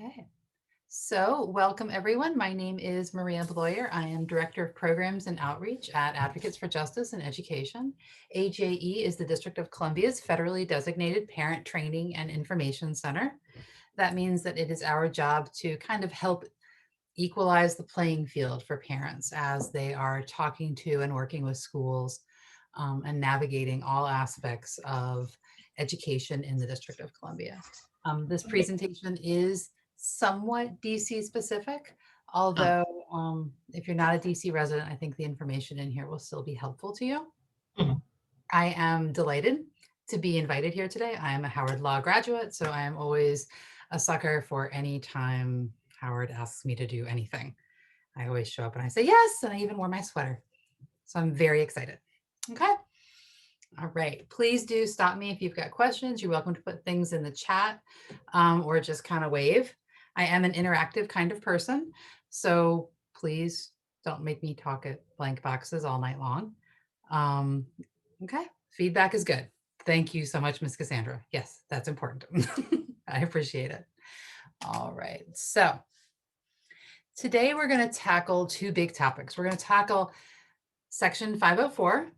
Okay, so welcome everyone. My name is Maria Bloyer. I am Director of Programs and Outreach at Advocates for Justice and Education. AJE is the District of Columbia's federally designated parent training and information center. That means that it is our job to kind of help equalize the playing field for parents as they are talking to and working with schools and navigating all aspects of education in the District of Columbia. This presentation is somewhat DC specific, Oh, although if you're not a DC resident, I think the information in here will still be helpful to you. mhm. I am delighted to be invited here today. I am a Howard Law graduate, so I am always a sucker for any time Howard asks me to do anything. I always show up and I say yes, and I even wore my sweater. So I'm very excited. Okay. All right. Please do stop me if you've got questions. You're welcome to put things in the chat or just kind of wave. I am an interactive kind of person, so please don't make me talk at blank boxes all night long. Um, okay. Feedback is good. Thank you so much, Miss Cassandra. Yes, that's important. I appreciate it. All right. So today we're going to tackle two big topics. We're going to tackle Section 504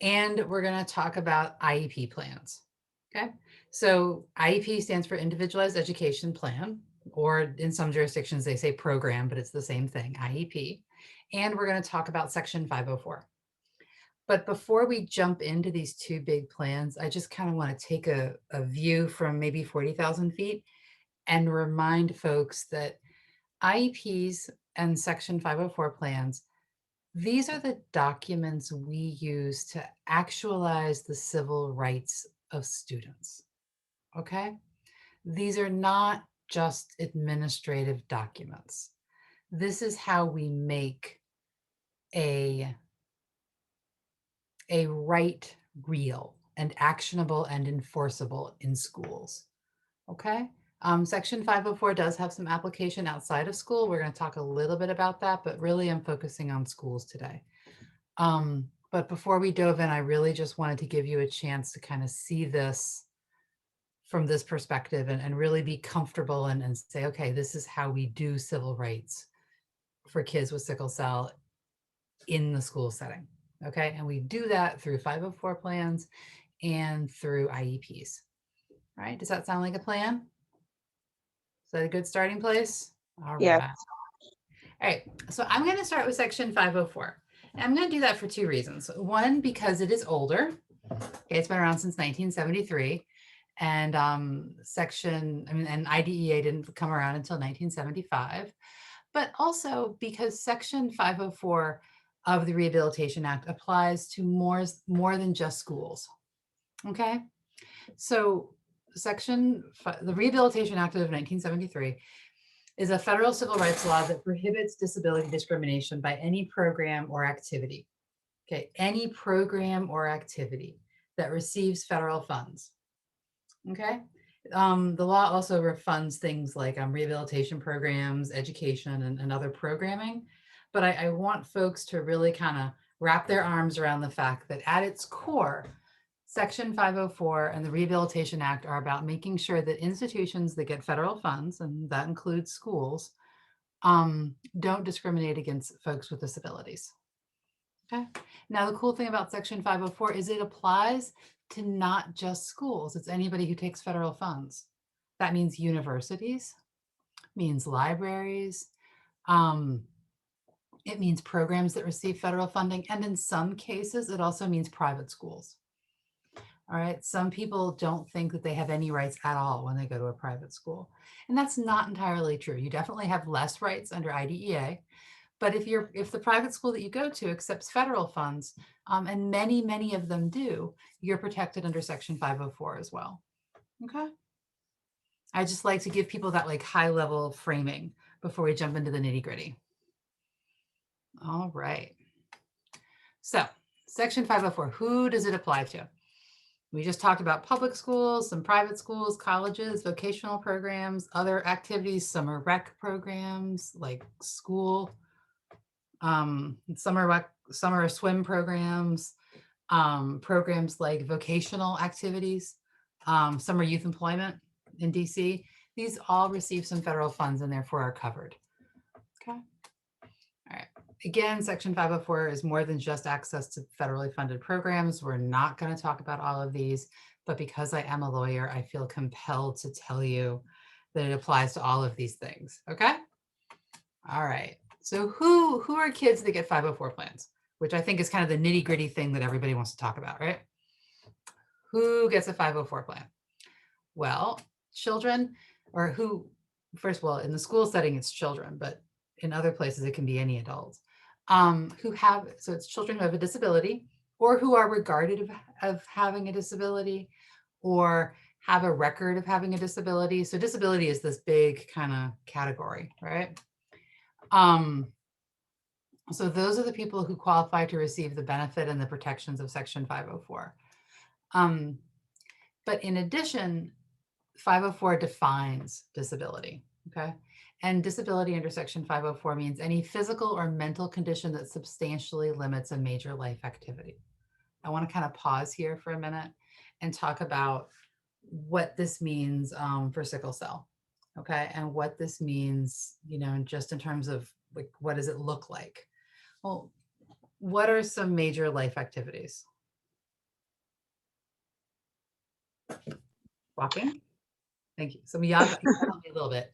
and we're going to talk about IEP plans. Okay. So IEP stands for Individualized Education Plan, or in some jurisdictions they say program, but it's the same thing, IEP. And we're going to talk about Section 504. But before we jump into these two big plans, I just kind of want to take a view from maybe 40,000 feet and remind folks that IEPs and Section 504 plans, these are the documents we use to actualize the civil rights of students. Okay? These are not just administrative documents. This is how we make a right real and actionable and enforceable in schools. Okay. Section 504 does have some application outside of school. We're going to talk a little bit about that, but really I'm focusing on schools today. But before we dove in, I really just wanted to give you a chance to kind of see this from this perspective and really be comfortable and say, okay, this is how we do civil rights for kids with sickle cell in the school setting. Okay. And we do that through 504 plans and through IEPs. All right. Does that sound like a plan? Is that a good starting place? All Yeah. right. All right. So I'm going to start with Section 504. And I'm going to do that for two reasons. One, because it is older. Okay, it's been around since 1973. And and IDEA didn't come around until 1975. But also because Section 504 of the Rehabilitation Act applies to more than just schools. Okay. So the Rehabilitation Act of 1973 is a federal civil rights law that prohibits disability discrimination by any program or activity. Okay, any program or activity that receives federal funds. Okay, the law also funds things like rehabilitation programs, education, and other programming. But I want folks to really kind of wrap their arms around the fact that at its core, Section 504 and the Rehabilitation Act are about making sure that institutions that get federal funds, and that includes schools, don't discriminate against folks with disabilities. Okay. Now, the cool thing about Section 504 is it applies to not just schools. It's anybody who takes federal funds. That means universities, means libraries, um, it means programs that receive federal funding, and in some cases, it also means private schools. All right. Some people don't think that they have any rights at all when they go to a private school. And that's not entirely true. You definitely have less rights under IDEA. But if the private school that you go to accepts federal funds, and many of them do, you're protected under Section 504 as well. Okay. I just like to give people that like high level framing before we jump into the nitty gritty. All right. So Section 504, who does it apply to? We just talked about public schools, some private schools, colleges, vocational programs, other activities, summer rec programs like school, summer swim programs, programs like vocational activities, summer youth employment in DC. These all receive some federal funds and therefore are covered. Okay. All right. Again, Section 504 is more than just access to federally funded programs. We're not going to talk about all of these, but because I am a lawyer, I feel compelled to tell you that it applies to all of these things. Okay. All right. So who are kids that get 504 plans, which I think is kind of the nitty gritty thing that everybody wants to talk about, right? Who gets a 504 plan? Well, children, or who, first of all, in the school setting, it's children, but in other places, it can be any adult who have, so it's children who have a disability or who are regarded of having a disability or have a record of having a disability. So disability is this big kind of category, right? So those are the people who qualify to receive the benefit and the protections of Section 504. But in addition, 504 defines disability, okay? And disability under Section 504 means any physical or mental condition that substantially limits a major life activity. I want to kind of pause here for a minute and talk about what this means for sickle cell, okay? And what this means, you know, just in terms of like, what does it look like? Well, what are some major life activities? Walking? Thank you. Some of y'all help me a little bit.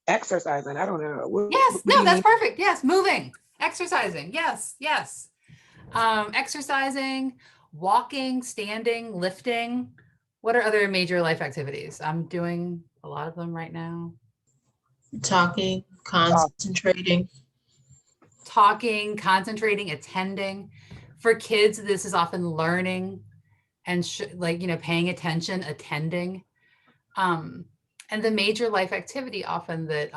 Exercising. I don't know. Yes, no, that's perfect. Yes, moving, exercising. Yes, yes. Exercising, walking, standing, lifting. What are other major life activities? I'm doing a lot of them right now. Talking, concentrating. Talking, concentrating, attending. For kids, this is often learning and like, you know, paying attention, attending. And the major life activity often that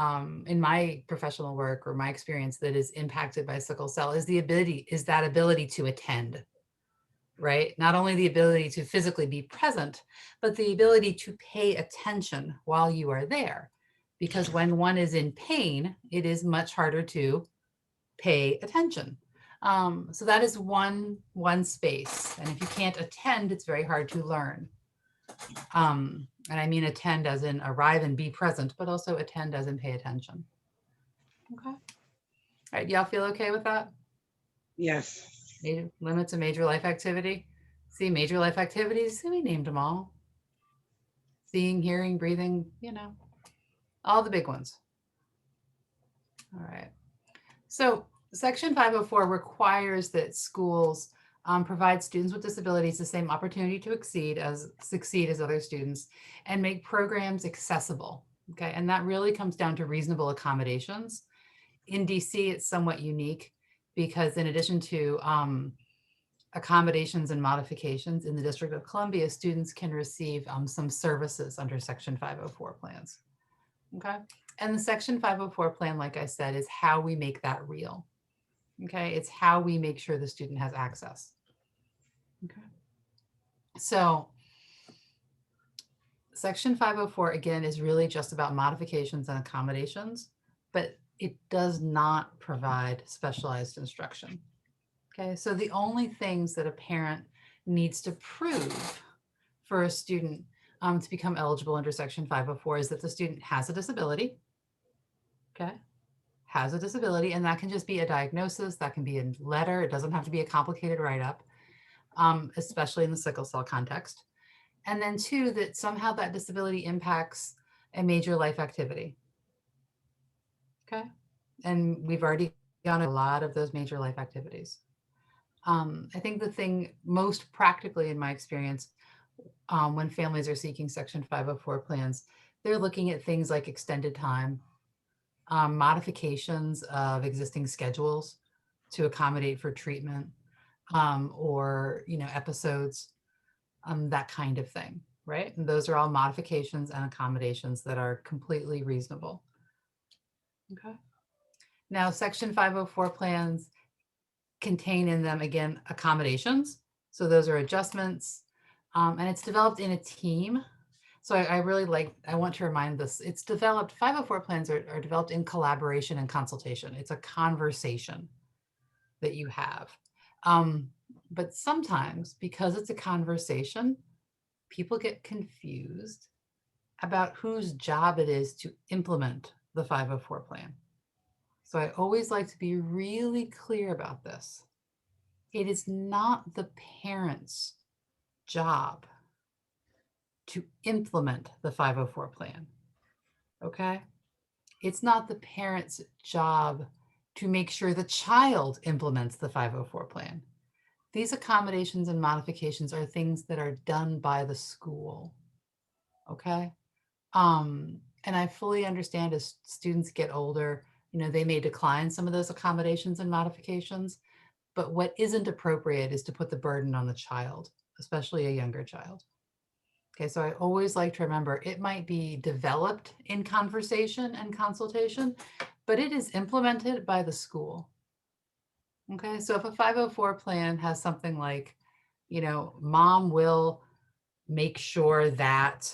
in my professional work or my experience that is impacted by sickle cell is that ability to attend, right? Not only the ability to physically be present, but the ability to pay attention while you are there. Because when one is in pain, it is much harder to pay attention. So that is one space. And if you can't attend, it's very hard to learn. And I mean attend as in arrive and be present, but also attend as in pay attention. Okay. All right. Y'all feel okay with that? Yes. Limits of major life activity. See, major life activities, we named them all. Seeing, hearing, breathing, you know, all the big ones. All right. So Section 504 requires that schools provide students with disabilities the same opportunity to succeed as other students and make programs accessible. Okay, and that really comes down to reasonable accommodations. In DC, it's somewhat unique because in addition to accommodations and modifications in the District of Columbia, students can receive some services under Section 504 plans. Okay, and the Section 504 plan, like I said, is how we make that real. Okay, it's how we make sure the student has access. Okay, so Section 504, again, is really just about modifications and accommodations, but it does not provide specialized instruction. Okay, so the only things that a parent needs to prove for a student to become eligible under Section 504 is that the student has a disability. Okay, has a disability, and that can just be a diagnosis, that can be a letter, it doesn't have to be a complicated write-up, especially in the sickle cell context. And then two, that somehow that disability impacts a major life activity. Okay, and we've already gone a lot of those major life activities. I think the thing most practically in my experience, when families are seeking Section 504 plans, they're looking at things like extended time, modifications of existing schedules to accommodate for treatment, or, you know, episodes, that kind of thing, right? And those are all modifications and accommodations that are completely reasonable. Okay. Now, Section 504 plans contain in them, again, accommodations. So those are adjustments, and it's developed in a team. So I really I want to remind this, it's developed, 504 plans are developed in collaboration and consultation. It's a conversation that you have. But sometimes, because it's a conversation, people get confused about whose job it is to implement the 504 plan. So I always like to be really clear about this. It is not the parent's job to implement the 504 plan, okay? It's not the parent's job to make sure the child implements the 504 plan. These accommodations and modifications are things that are done by the school, okay? And I fully understand as students get older, they may decline some of those accommodations and modifications, but what isn't appropriate is to put the burden on the child, especially a younger child. Okay, so I always like to remember it might be developed in conversation and consultation, but it is implemented by the school. Okay, so if a 504 plan has something like, mom will make sure that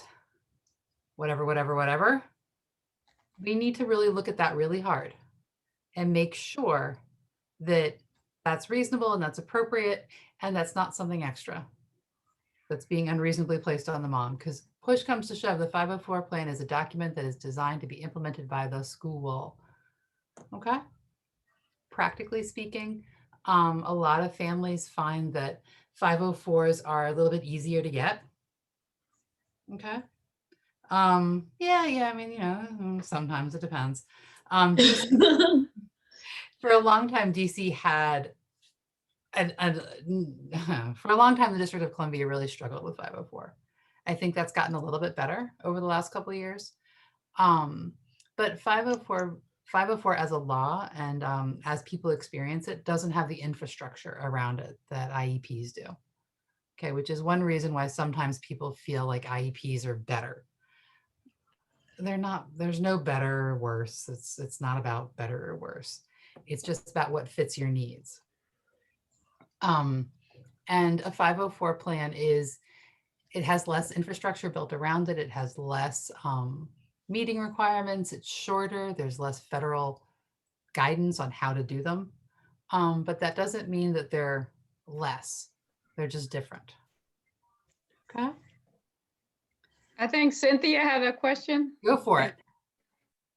whatever, we need to really look at that really hard and make sure that that's reasonable and that's appropriate and that's not something extra that's being unreasonably placed on the mom, because push comes to shove, the 504 plan is a document that is designed to be implemented by the school. Okay. Practically speaking, a lot of families find that 504s are a little bit easier to get. Okay. Yeah, I mean, sometimes it depends. DC, for a long time, DC had for a long time, the District of Columbia really struggled with 504. I think that's gotten a little bit better over the last couple of years. But 504 as a law and as people experience it doesn't have the infrastructure around it that IEPs do. Okay, which is one reason why sometimes people feel like IEPs are better. They're not. There's no better or worse. It's not about better or worse. It's just about what fits your needs. And a 504 plan it has less infrastructure built around it. It has less meeting requirements. It's shorter. There's less federal guidance on how to do them. But that doesn't mean that they're less. They're just different. Okay. I think Cynthia had a question. Go for it.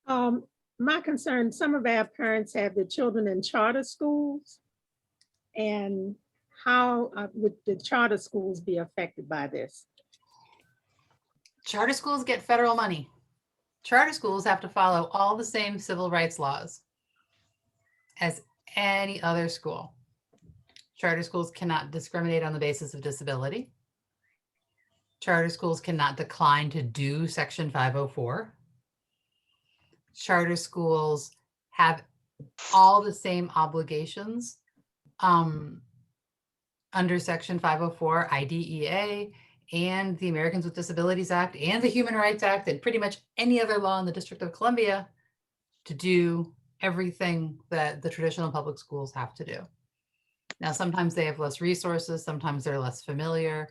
My concern, some of our parents have their children in charter schools. And how would the charter schools be affected by this? Charter schools get federal money. Charter schools have to follow all the same civil rights laws as any other school. Charter schools cannot discriminate on the basis of disability. Charter schools cannot decline to do Section 504. Charter schools have all the same obligations under Section 504 IDEA and the Americans with Disabilities Act and the Human Rights Act and pretty much any other law in the District of Columbia to do everything that the traditional public schools have to do. Now, sometimes they have less resources, sometimes they're less familiar,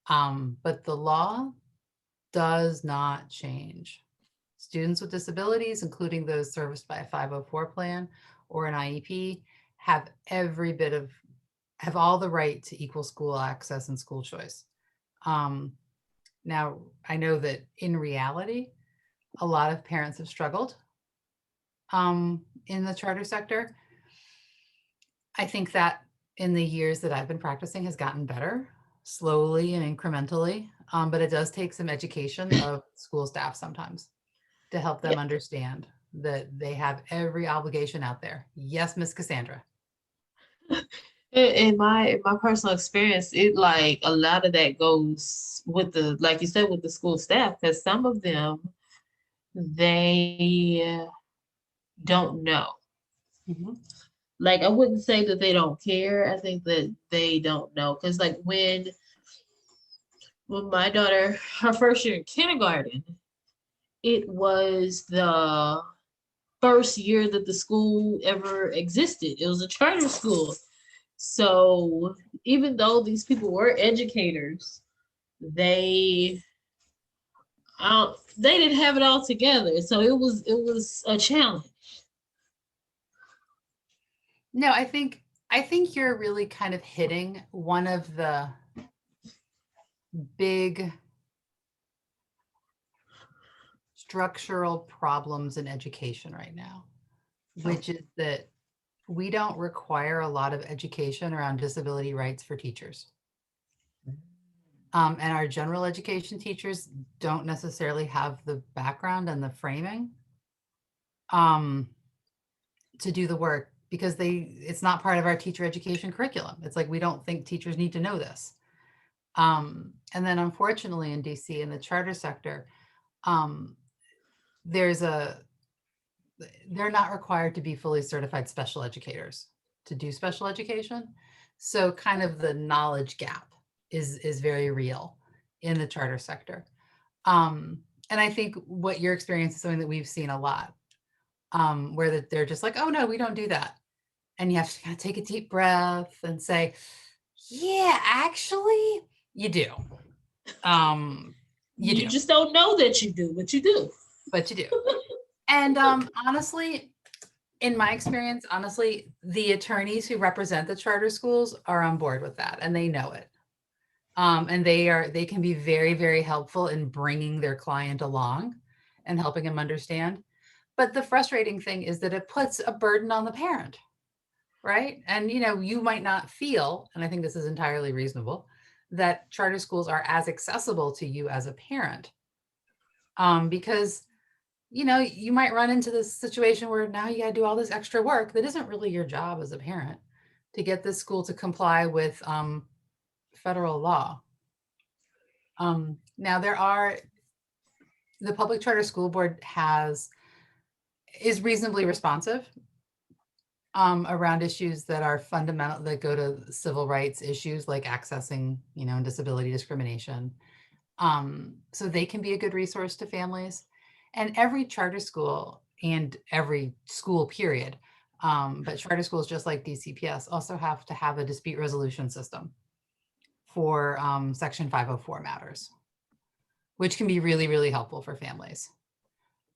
but the law does not change. Students with disabilities, including those serviced by a 504 plan or an IEP, have all the right to equal school access and school choice. Now, I know that in reality, a lot of parents have struggled in the charter sector. I think that in the years that I've been practicing has gotten better, slowly and incrementally, but it does take some education of school staff sometimes to help them understand that they have every obligation out there. Yes, Miss Cassandra. In my personal experience, it like a lot of that goes with the, like you said, with the school staff, because some of them, they don't know. Mm-hmm. Like, I wouldn't say that they don't care. I think that they don't know. Because like when my daughter, her first year in kindergarten, it was the first year that the school ever existed. It was a charter school. So even though these people were educators, they didn't have it all together. So it was a challenge. No, I think you're really kind of hitting one of the big structural problems in education right now, which is that we don't require a lot of education around disability rights for teachers. And our general education teachers don't necessarily have the background and the framing to do the work, because it's not part of our teacher education curriculum. It's like, we don't think teachers need to know this. And then unfortunately in DC, in the charter sector, they're not required to be fully certified special educators to do special education. So kind of the knowledge gap is very real in the charter sector. And I think what your experience is something that we've seen a lot, where that they're just like, oh no, we don't do that. And you have to kind of take a deep breath and say, yeah, actually you do. You just don't know that you do, but you do. But you do. And honestly, in my experience, honestly, the attorneys who represent the charter schools are on board with that, and they know it. And they can be very, very helpful in bringing their client along and helping them understand. But the frustrating thing is that it puts a burden on the parent, right? And you might not feel, and I think this is entirely reasonable, that charter schools are as accessible to you as a parent, because you might run into this situation where now you got to do all this extra work that isn't really your job as a parent to get this school to comply with federal law. Now the Public Charter School Board is reasonably responsive around issues that are fundamental, that go to civil rights issues like accessing, and disability discrimination. So they can be a good resource to families. And every charter school and every school period, but charter schools, just like DCPS, also have to have a dispute resolution system for Section 504 matters, which can be really, really helpful for families.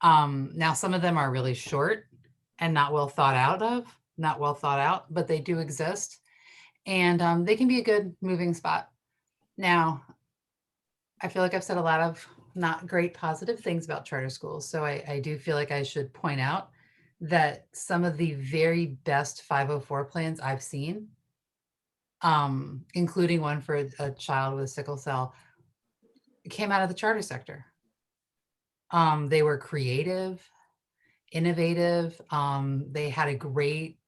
Now, some of them are really short and not well thought out, but they do exist. And they can be a good moving spot. Now, I feel like I've said a lot of not great positive things about charter schools. So I do feel like I should point out that some of the very best 504 plans I've seen, including one for a child with sickle cell, came out of the charter sector. They were creative, innovative. They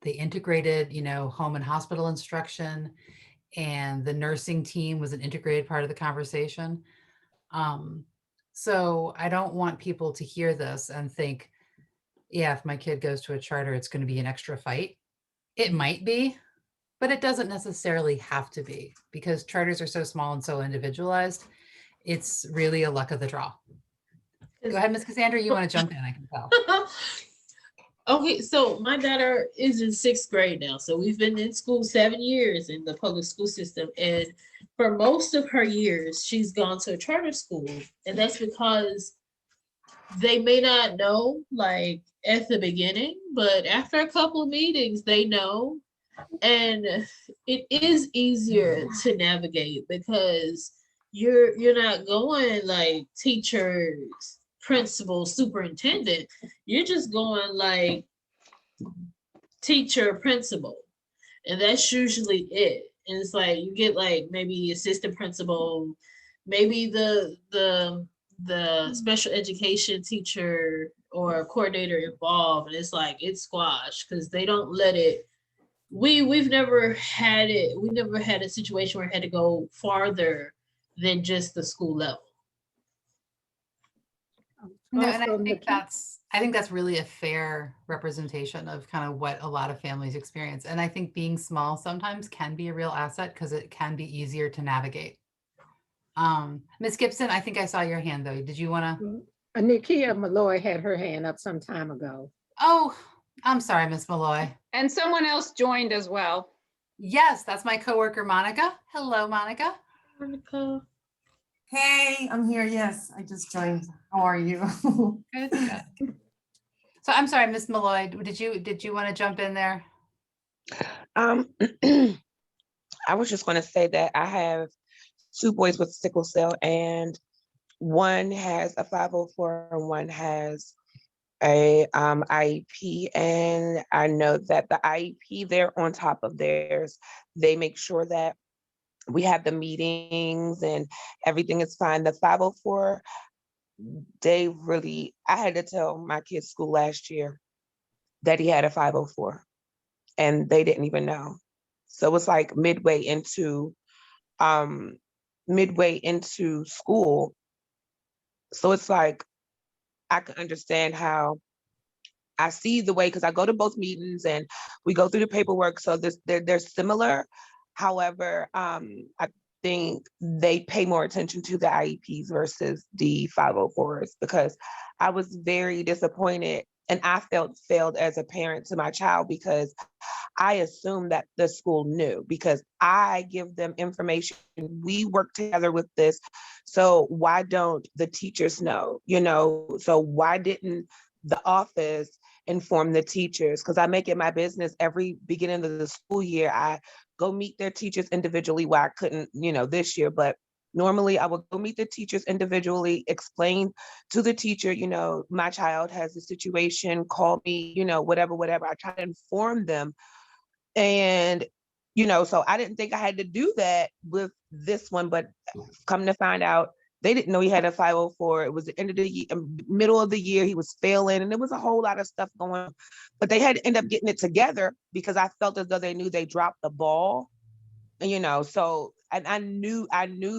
integrated, home and hospital instruction, and the nursing team was an integrated part of the conversation. So I don't want people to hear this and think, yeah, if my kid goes to a charter, it's going to be an extra fight. It might be, but it doesn't necessarily have to be, because charters are so small and so individualized. It's really a luck of the draw. Go ahead, Ms. Cassandra, you want to jump in, I can tell. Okay, so my daughter is in 6th grade now. So we've been in school 7 years in the public school system. And for most of her years, she's gone to a charter school. And that's because they may not know, like, at the beginning, but after a couple of meetings, they know. And it is easier to navigate because you're not going like teachers, principal, superintendent. You're just going like teacher, principal, and that's usually it. And it's like you get like maybe assistant principal, maybe the special education teacher or coordinator involved, and it's like it's squashed because they don't let it. We've never had it. We never had a situation where it had to go farther than just the school level. No, and Also, I think that's really a fair representation of kind of what a lot of families experience. And I think being small sometimes can be a real asset because it can be easier to navigate. Ms. Gibson, I think I saw your hand though. Did you want to? Nikia Malloy had her hand up some time ago. Oh, I'm sorry, Ms. Malloy. And someone else joined as well. Yes, that's my coworker, Monica. Hello, Monica. Monica. Hey, I'm here. Yes, I just joined. How are you? Good, good. So I'm sorry, Ms. Malloy, did you want to jump in there? I was just going to say that I have 2 boys with sickle cell, and one has a 504 and one has a IEP. And I know that the IEP, they're on top of theirs. They make sure that we have the meetings and everything is fine. The 504, I had to tell my kid's school last year that he had a 504 and they didn't even know. So it's like midway into school. So it's like I can understand how I see the way, because I go to both meetings and we go through the paperwork. So they're similar. However, I think they pay more attention to the IEPs versus the 504s, because I was very disappointed and I felt failed as a parent to my child, because I assume that the school knew, because I give them information. We work together with this. So why don't the teachers know? So why didn't the office inform the teachers? Because I make it my business every beginning of the school year. I go meet their teachers individually. Why I couldn't, this year, but normally I would go meet the teachers individually, explain to the teacher, my child has a situation, call me, whatever. I try to inform them. And, so I didn't think I had to do that with this one, but come to find out, they didn't know he had a 504. It was the end of the year, middle of the year, he was failing, and there was a whole lot of stuff going on. But they had to end up getting it together, because I felt as though they knew they dropped the ball. And, so and I knew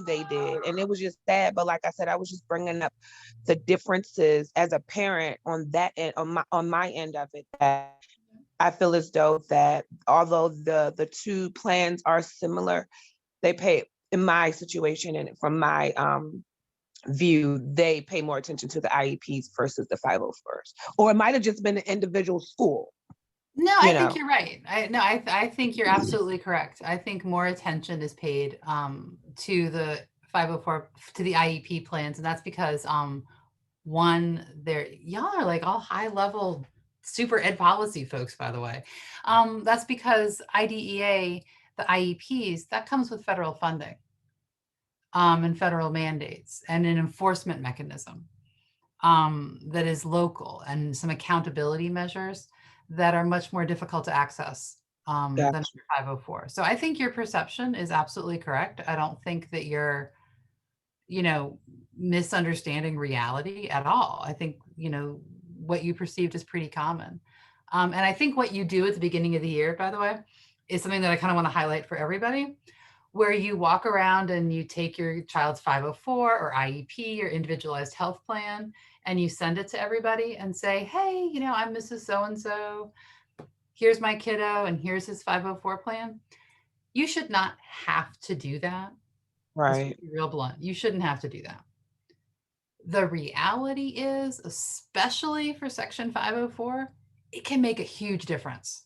they did. And it was just sad. But like I said, I was just bringing up the differences as a parent on that end, on my end of it, that I feel as though that although the two plans are similar, they pay, in my situation and from my view, they pay more attention to the IEPs versus the 504s. Or it might have just been an individual school. No, I think you're right. I think you're absolutely correct. I think more attention is paid to the 504, to the IEP plans, and that's because one, y'all are like all high level super ed policy folks, by the way. That's because IDEA, the IEPs, that comes with federal funding and federal mandates and an enforcement mechanism that is local, and some accountability measures that are much more difficult to access than Gotcha. 504. So I think your perception is absolutely correct. I don't think that you're, misunderstanding reality at all. I think, what you perceived is pretty common. And I think what you do at the beginning of the year, by the way, is something that I kind of want to highlight for everybody, where you walk around and you take your child's 504 or IEP or individualized health plan, and you send it to everybody and say, hey, I'm Mrs. So-and-so. Here's my kiddo and here's his 504 plan. You should not have to do that. Right. Real blunt. You shouldn't have to do that. The reality is, especially for Section 504, it can make a huge difference.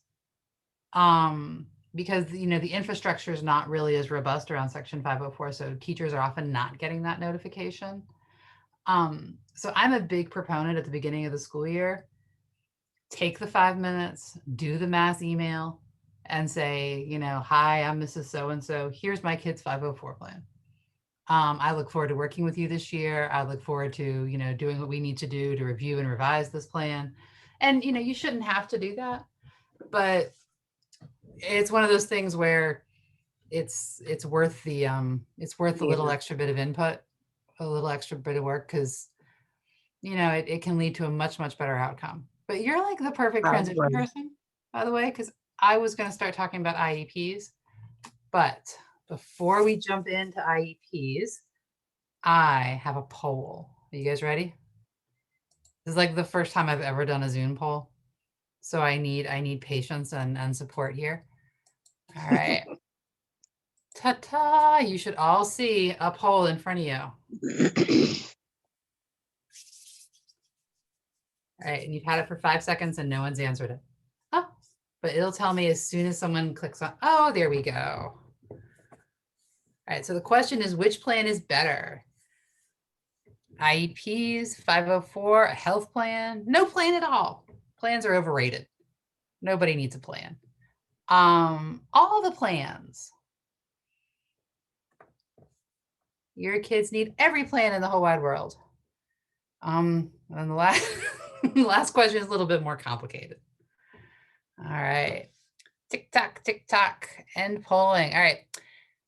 Because the infrastructure is not really as robust around Section 504, so teachers are often not getting that notification. So I'm a big proponent at the beginning of the school year. Take the 5 minutes, do the mass email, and say, hi, I'm Mrs. So-and-so. Here's my kid's 504 plan. I look forward to working with you this year. I look forward to, doing what we need to do to review and revise this plan. And, you shouldn't have to do that, but it's one of those things where it's worth the little extra bit of input, a little extra bit of work, because it can lead to a much, much better outcome. But you're like the perfect transition person, by the way, because I was going to start talking about IEPs, but before we jump into IEPs, I have a poll. Are you guys ready? This is like the first time I've ever done a Zoom poll, so I need patience and support here. All right. Ta-ta! You should all see a poll in front of you. All right, and you've had it for 5 seconds and no one's answered it. Oh, but it'll tell me as soon as someone clicks on. Oh, there we go. All right, so the question is, which plan is better? IEPs, 504, a health plan, no plan at all. Plans are overrated. Nobody needs a plan. All the plans. Your kids need every plan in the whole wide world. And the last, the last question is a little bit more complicated. All right. Tick tock, end polling. All right.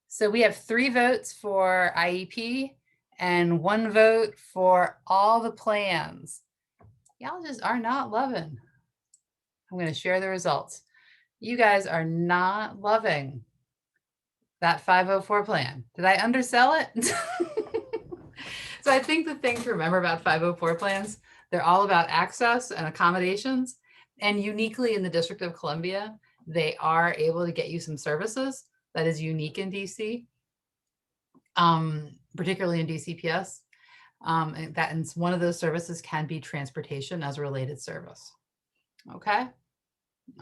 So we have 3 votes for IEP and 1 vote for all the plans. Y'all just are not loving. I'm going to share the results. You guys are not loving that 504 plan. Did I undersell it? So I think the thing to remember about 504 plans, they're all about access and accommodations. And uniquely in the District of Columbia, they are able to get you some services that is unique in DC, particularly in DCPS. And one of those services can be transportation as a related service. Okay.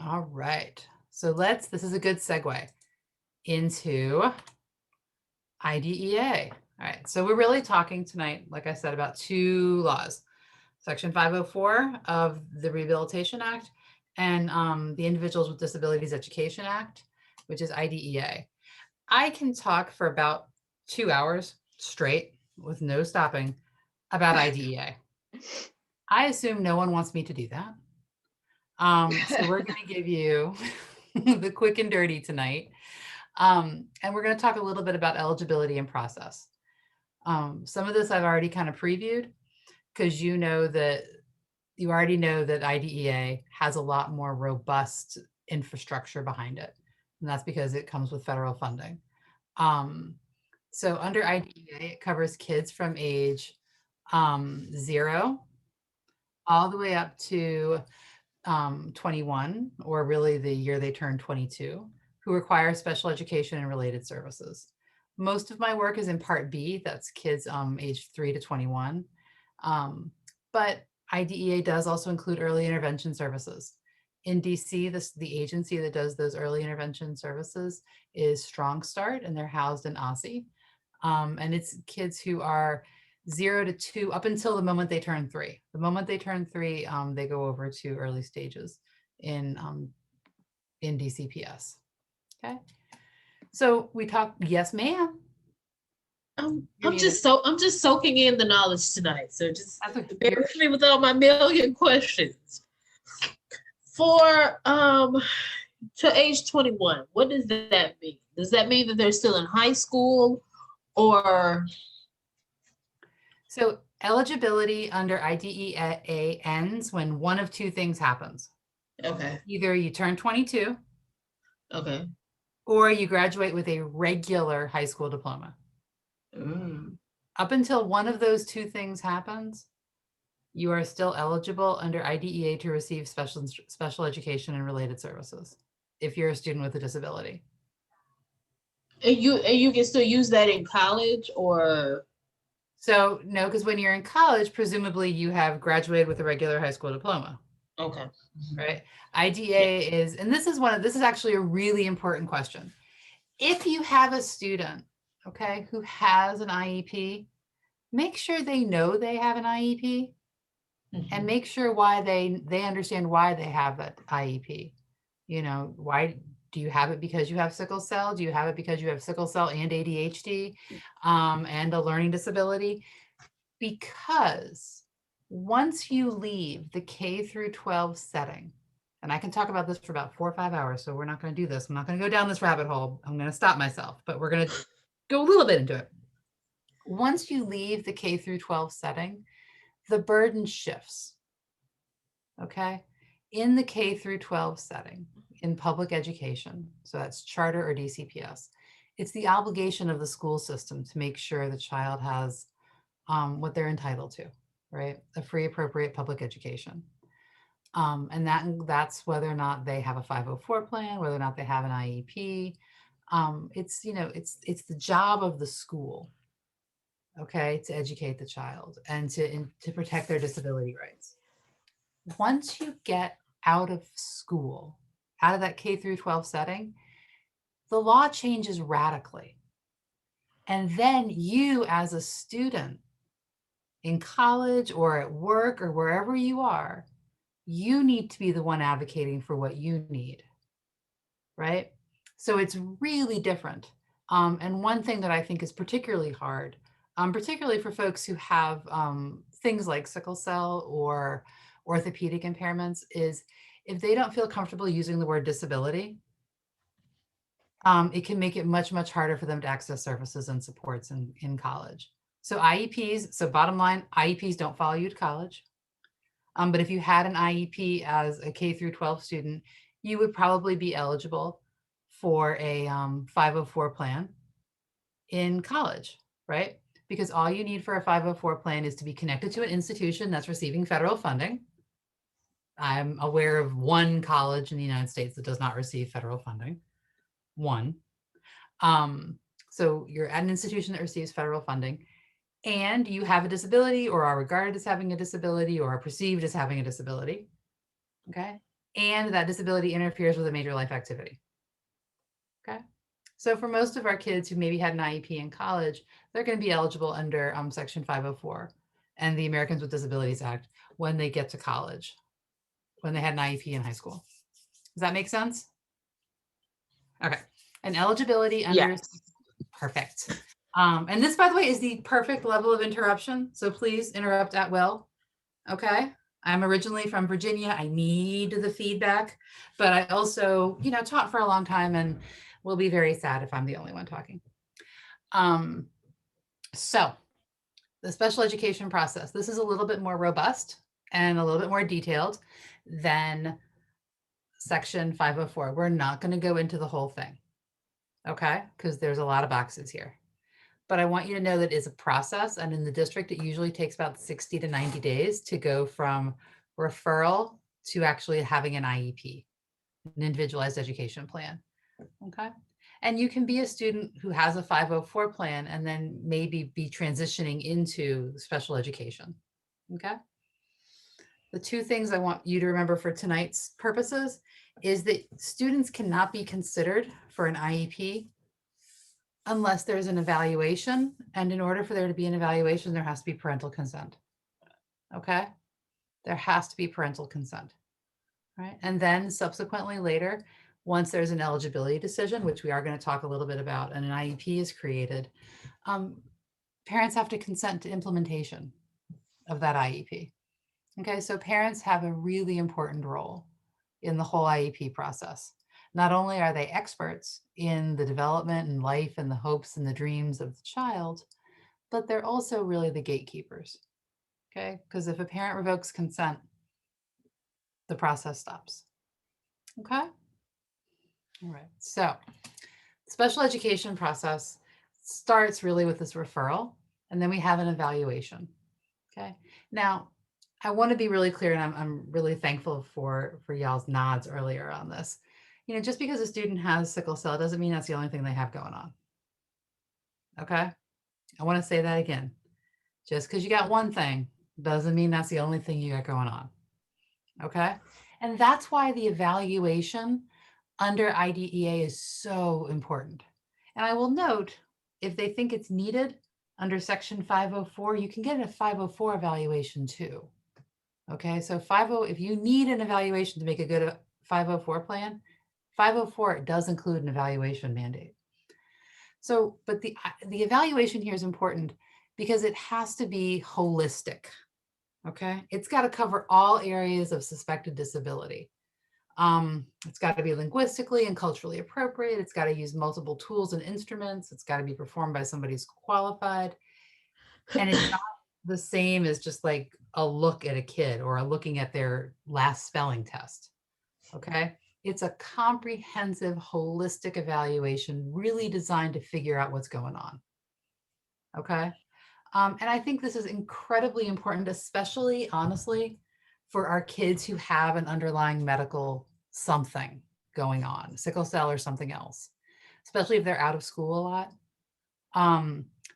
All right. So this is a good segue into IDEA. All right. So we're really talking tonight, like I said, about 2 laws, Section 504 of the Rehabilitation Act and the Individuals with Disabilities Education Act, which is IDEA. I can talk for about 2 hours straight with no stopping about IDEA. I assume no one wants me to do that. So we're going to give you the quick and dirty tonight. And we're going to talk a little bit about eligibility and process. Some of this I've already kind of previewed because you already know that IDEA has a lot more robust infrastructure behind it. And that's because it comes with federal funding. So under IDEA, it covers kids from age 0 all the way up to 21, or really the year they turn 22, who require special education and related services. Most of my work is in Part B, that's kids age 3 to 21. But IDEA does also include early intervention services. In DC, the agency that does those early intervention services is Strong Start, and they're housed in OSSI. And it's kids who are 0 to 2 up until the moment they turn 3. The moment they turn 3, they go over to early stages in DCPS. Okay. So we talk. Yes, ma'am. I'm just soaking in the knowledge tonight. So just That's bear with me with all my million questions. For to age 21, what does that mean? Does that mean that they're still in high school, or? So eligibility under IDEA ends when one of 2 things happens. Okay. Either you turn 22, Okay. or you graduate with a regular high school diploma. Up until one of those 2 things happens, you are still eligible under IDEA to receive special education and related services if you're a student with a disability. And you can still use that in college, or? So no, because when you're in college, presumably you have graduated with a regular high school diploma. Okay. Right. IDEA is, and this is actually a really important question. If you have a student, okay, who has an IEP, make sure they know they have an IEP, and make sure why they understand why they have that IEP. You know, why do you have it? Because you have sickle cell? Do you have it because you have sickle cell and ADHD and a learning disability? Because once you leave the K through 12 setting, and I can talk about this for about 4 or 5 hours, so we're not going to do this. I'm not going to go down this rabbit hole. I'm going to stop myself, but we're going to go a little bit into it. Once you leave the K through 12 setting, the burden shifts. Okay. In the K through 12 setting in public education, so that's charter or DCPS, it's the obligation of the school system to make sure the child has what they're entitled to, right? A free, appropriate public education. And that's whether or not they have a 504 plan, whether or not they have an IEP. It's the job of the school, okay, to educate the child and to protect their disability rights. Once you get out of school, out of that K through 12 setting, the law changes radically. And then you as a student in college or at work or wherever you are, you need to be the one advocating for what you need, right? So it's really different. And one thing that I think is particularly hard particularly for folks who have things like sickle cell or orthopedic impairments, is if they don't feel comfortable using the word disability, it can make it much, much harder for them to access services and supports in college. So IEPs, so bottom line, IEPs don't follow you to college. But if you had an IEP as a K through 12 student, you would probably be eligible for a 504 plan in college, right? Because all you need for a 504 plan is to be connected to an institution that's receiving federal funding. I'm aware of one college in the United States that does not receive federal funding. One. So you're at an institution that receives federal funding, and you have a disability or are regarded as having a disability or are perceived as having a disability, okay? And that disability interferes with a major life activity, okay? So for most of our kids who maybe had an IEP in college, they're going to be eligible under Section 504 and the Americans with Disabilities Act when they get to college, when they had an IEP in high school. Does that make sense? Okay. And eligibility under, Yes. perfect. And this, by the way, is the perfect level of interruption. So please interrupt at will. Okay. I'm originally from Virginia. I need the feedback, but I also, taught for a long time and will be very sad if I'm the only one talking. So the special education process, this is a little bit more robust and a little bit more detailed than Section 504. We're not going to go into the whole thing. Okay. Because there's a lot of boxes here. But I want you to know that it's a process, and in the district, it usually takes about 60 to 90 days to go from referral to actually having an IEP, an individualized education plan, okay? And you can be a student who has a 504 plan and then maybe be transitioning into special education, okay? The two things I want you to remember for tonight's purposes is that students cannot be considered for an IEP unless there's an evaluation. And in order for there to be an evaluation, there has to be parental consent. Okay? There has to be parental consent, right? And then subsequently later, once there's an eligibility decision, which we are going to talk a little bit about, and an IEP is created, parents have to consent to implementation of that IEP. Okay, so parents have a really important role in the whole IEP process. Not only are they experts in the development and life and the hopes and the dreams of the child, but they're also really the gatekeepers, okay? Because if a parent revokes consent, the process stops, okay? All right, so special education process starts really with this referral, and then we have an evaluation, okay? Now, I want to be really clear, and I'm really thankful for y'all's nods earlier on this. Just because a student has sickle cell doesn't mean that's the only thing they have going on. Okay? I want to say that again. Just because you got one thing doesn't mean that's the only thing you got going on. Okay? And that's why the evaluation under IDEA is so important. And I will note, if they think it's needed under Section 504, you can get a 504 evaluation too. Okay, so if you need an evaluation to make a good 504 plan, 504 does include an evaluation mandate. So, but the evaluation here is important because it has to be holistic. Okay, it's got to cover all areas of suspected disability. It's got to be linguistically and culturally appropriate. It's got to use multiple tools and instruments. It's got to be performed by somebody who's qualified. And it's not the same as just like a look at a kid or looking at their last spelling test. Okay. It's a comprehensive, holistic evaluation really designed to figure out what's going on. Okay. And I think this is incredibly important, especially honestly, for our kids who have an underlying medical something going on, sickle cell or something else, especially if they're out of school a lot,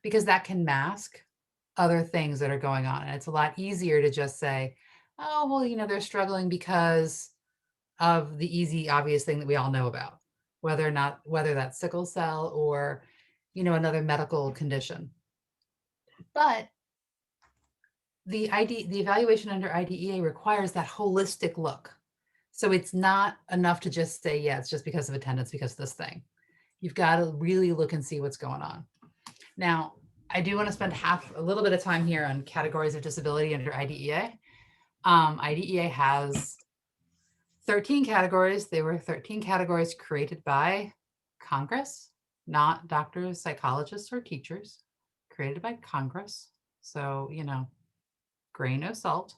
because that can mask other things that are going on. And it's a lot easier to just say, oh, well, they're struggling because of the easy, obvious thing that we all know about, whether that's sickle cell or, another medical condition. But the evaluation under IDEA requires that holistic look. So it's not enough to just say, yeah, it's just because of attendance, because of this thing. You've got to really look and see what's going on. Now, I do want to spend a little bit of time here on categories of disability under IDEA. IDEA has 13 categories. They were 13 categories created by Congress, not doctors, psychologists, or teachers, created by Congress. So, grain of salt.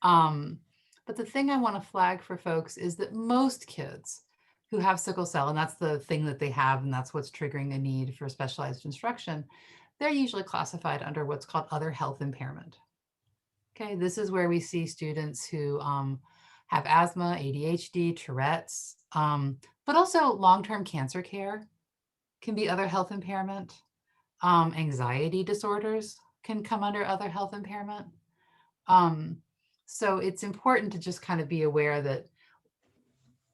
But the thing I want to flag for folks is that most kids who have sickle cell, and that's the thing that they have, and that's what's triggering a need for specialized instruction, they're usually classified under what's called other health impairment. Okay, this is where we see students who have asthma, ADHD, Tourette's, but also long-term cancer care can be other health impairment. Anxiety disorders can come under other health impairment. So it's important to just kind of be aware that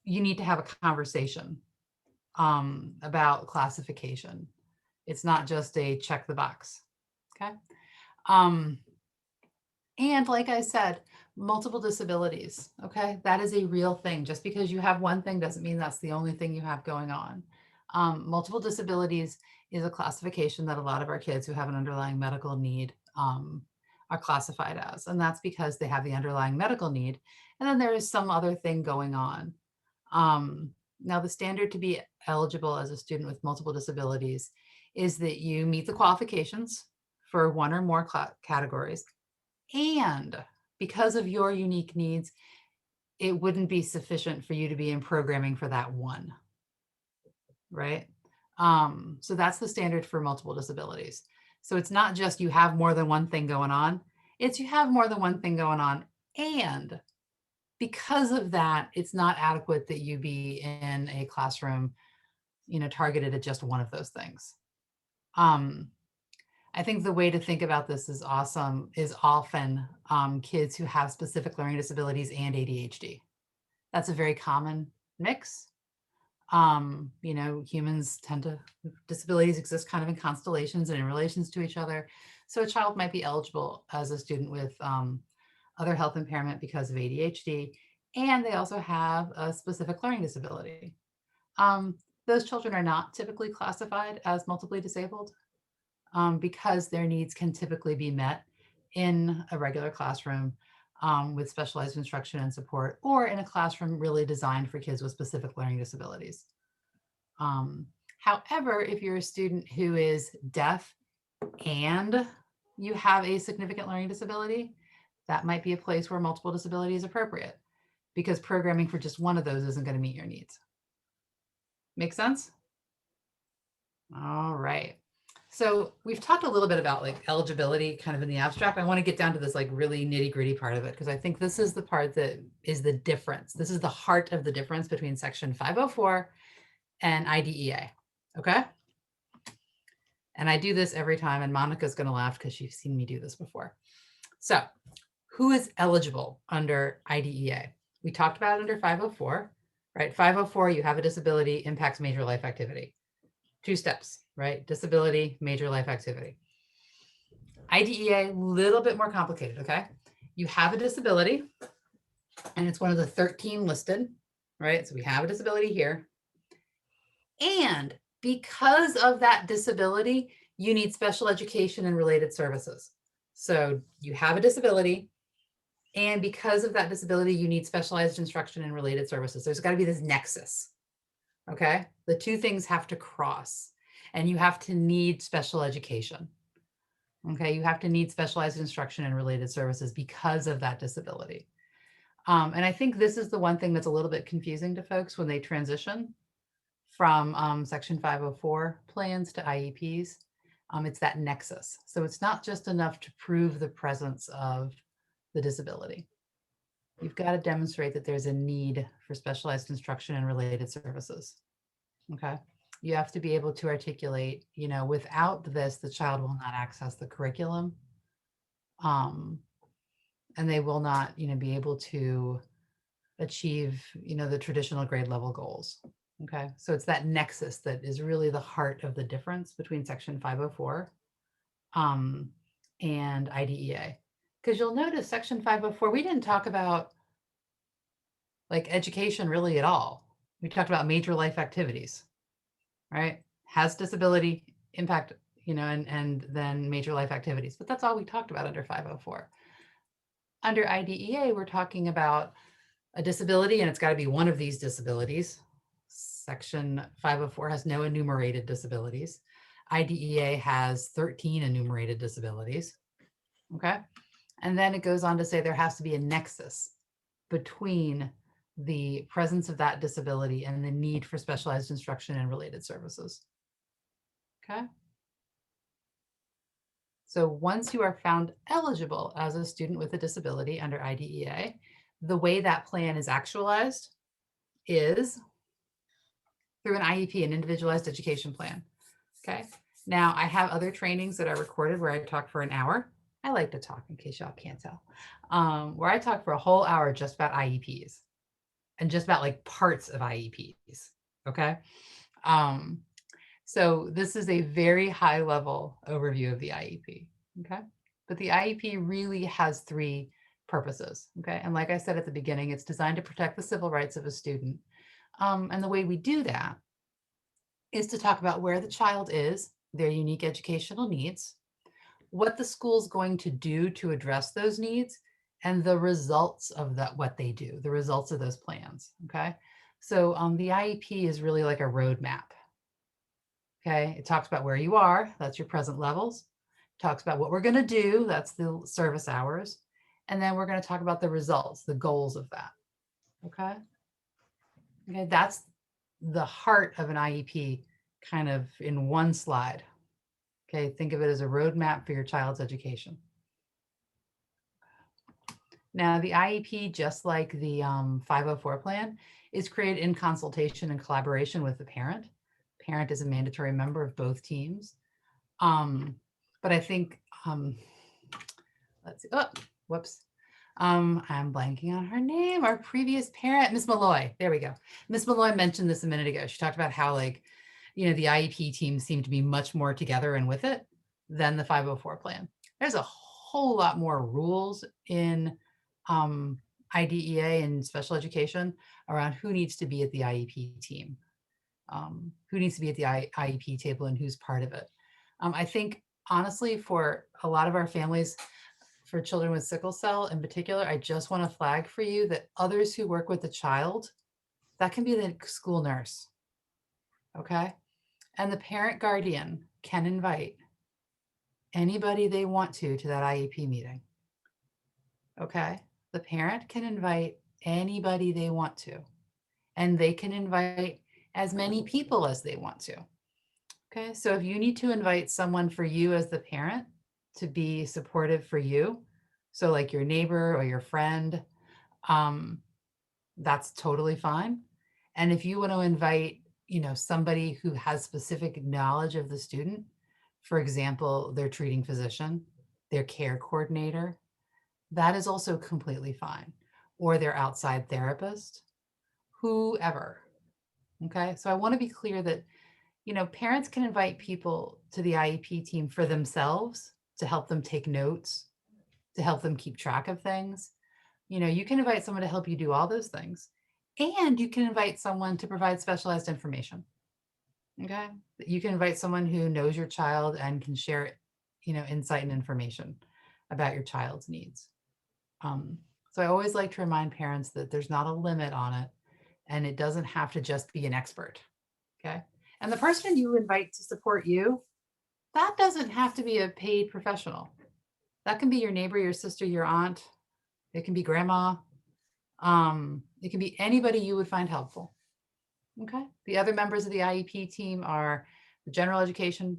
you need to have a conversation about classification. It's not just a check the box, okay? And like I said, multiple disabilities, okay? That is a real thing. Just because you have one thing doesn't mean that's the only thing you have going on. Multiple disabilities is a classification that a lot of our kids who have an underlying medical need are classified as, and that's because they have the underlying medical need, and then there is some other thing going on. Now, the standard to be eligible as a student with multiple disabilities is that you meet the qualifications for one or more categories, and because of your unique needs, it wouldn't be sufficient for you to be in programming for that one, right? So that's the standard for multiple disabilities. So it's not just you have more than one thing going on, it's you have more than one thing going on. And because of that, it's not adequate that you be in a classroom, targeted at just one of those things. I think the way to think about this is often kids who have specific learning disabilities and ADHD. That's a very common mix. Humans disabilities exist kind of in constellations and in relations to each other. So a child might be eligible as a student with other health impairment because of ADHD, and they also have a specific learning disability. Those children are not typically classified as multiply disabled because their needs can typically be met in a regular classroom with specialized instruction and support, or in a classroom really designed for kids with specific learning disabilities. However, if you're a student who is deaf and you have a significant learning disability, that might be a place where multiple disability is appropriate, because programming for just one of those isn't going to meet your needs. Make sense? All right. So we've talked a little bit about eligibility kind of in the abstract. I want to get down to this really nitty gritty part of it, because I think this is the part that is the difference. This is the heart of the difference between section 504 and IDEA. Okay. And I do this every time, and Monica's going to laugh because she's seen me do this before. So who is eligible under IDEA? We talked about it under 504, right? 504, you have a disability, impacts major life activity. 2 steps, right? Disability, major life activity. IDEA, a little bit more complicated, okay? You have a disability, and it's one of the 13 listed, right? So we have a disability here. And because of that disability, you need special education and related services. So you have a disability, and because of that disability, you need specialized instruction and related services. There's got to be this nexus. Okay, the 2 things have to cross, and you have to need special education. Okay, you have to need specialized instruction and related services because of that disability. And I think this is the one thing that's a little bit confusing to folks when they transition from section 504 plans to IEPs. It's that nexus. So it's not just enough to prove the presence of the disability. You've got to demonstrate that there's a need for specialized instruction and related services. Okay. You have to be able to articulate, without this, the child will not access the curriculum. And they will not, be able to achieve, the traditional grade level goals. Okay. So it's that nexus that is really the heart of the difference between section 504 and IDEA. Because you'll notice section 504, we didn't talk about education really at all. We talked about major life activities, right? Has disability, impact, and then major life activities. But that's all we talked about under 504. Under IDEA, we're talking about a disability, and it's got to be one of these disabilities. Section 504 has no enumerated disabilities. IDEA has 13 enumerated disabilities. Okay. And then it goes on to say there has to be a nexus between the presence of that disability and the need for specialized instruction and related services. Okay. So once you are found eligible as a student with a disability under IDEA, the way that plan is actualized is through an IEP, an individualized education plan. Okay. Now I have other trainings that are recorded where I talk for an hour. I like to talk in case y'all can't tell, where I talk for a whole hour just about IEPs and just about like parts of IEPs. Okay. So this is a very high level overview of the IEP. Okay. But the IEP really has three purposes. Okay. And like I said at the beginning, it's designed to protect the civil rights of a student. And the way we do that is to talk about where the child is, their unique educational needs, what the school's going to do to address those needs, and the results of that, what they do, the results of those plans. Okay. So the IEP is really like a roadmap. Okay. It talks about where you are, that's your present levels. It talks about what we're going to do, that's the service hours. And then we're going to talk about the results, the goals of that. Okay. Okay. That's the heart of an IEP kind of in one slide. Okay. Think of it as a roadmap for your child's education. Now, the IEP, just like the 504 plan, is created in consultation and collaboration with the parent. Parent is a mandatory member of both teams. But I think, let's see, oh, whoops. I'm blanking on her name, our previous parent, Miss Malloy. There we go. Miss Malloy mentioned this a minute ago. She talked about how the IEP team seemed to be much more together and with it than the 504 plan. There's a whole lot more rules in IDEA and special education around who needs to be at the IEP team, who needs to be at the IEP table and who's part of it. I think honestly, for a lot of our families, for children with sickle cell in particular, I just want to flag for you that others who work with the child, that can be the school nurse. Okay. And the parent guardian can invite anybody they want to that IEP meeting. Okay. The parent can invite anybody they want to, and they can invite as many people as they want to. Okay. So if you need to invite someone for you as the parent to be supportive for you, so like your neighbor or your friend, that's totally fine. And if you want to invite, somebody who has specific knowledge of the student, for example, their treating physician, their care coordinator, that is also completely fine. Or their outside therapist, whoever. Okay. So I want to be clear that, parents can invite people to the IEP team for themselves to help them take notes, to help them keep track of things. You can invite someone to help you do all those things. And you can invite someone to provide specialized information. Okay. You can invite someone who knows your child and can share, insight and information about your child's needs. So I always like to remind parents that there's not a limit on it, and it doesn't have to just be an expert. Okay. And the person you invite to support you, that doesn't have to be a paid professional. That can be your neighbor, your sister, your aunt. It can be grandma. It can be anybody you would find helpful. Okay. The other members of the IEP team are the general education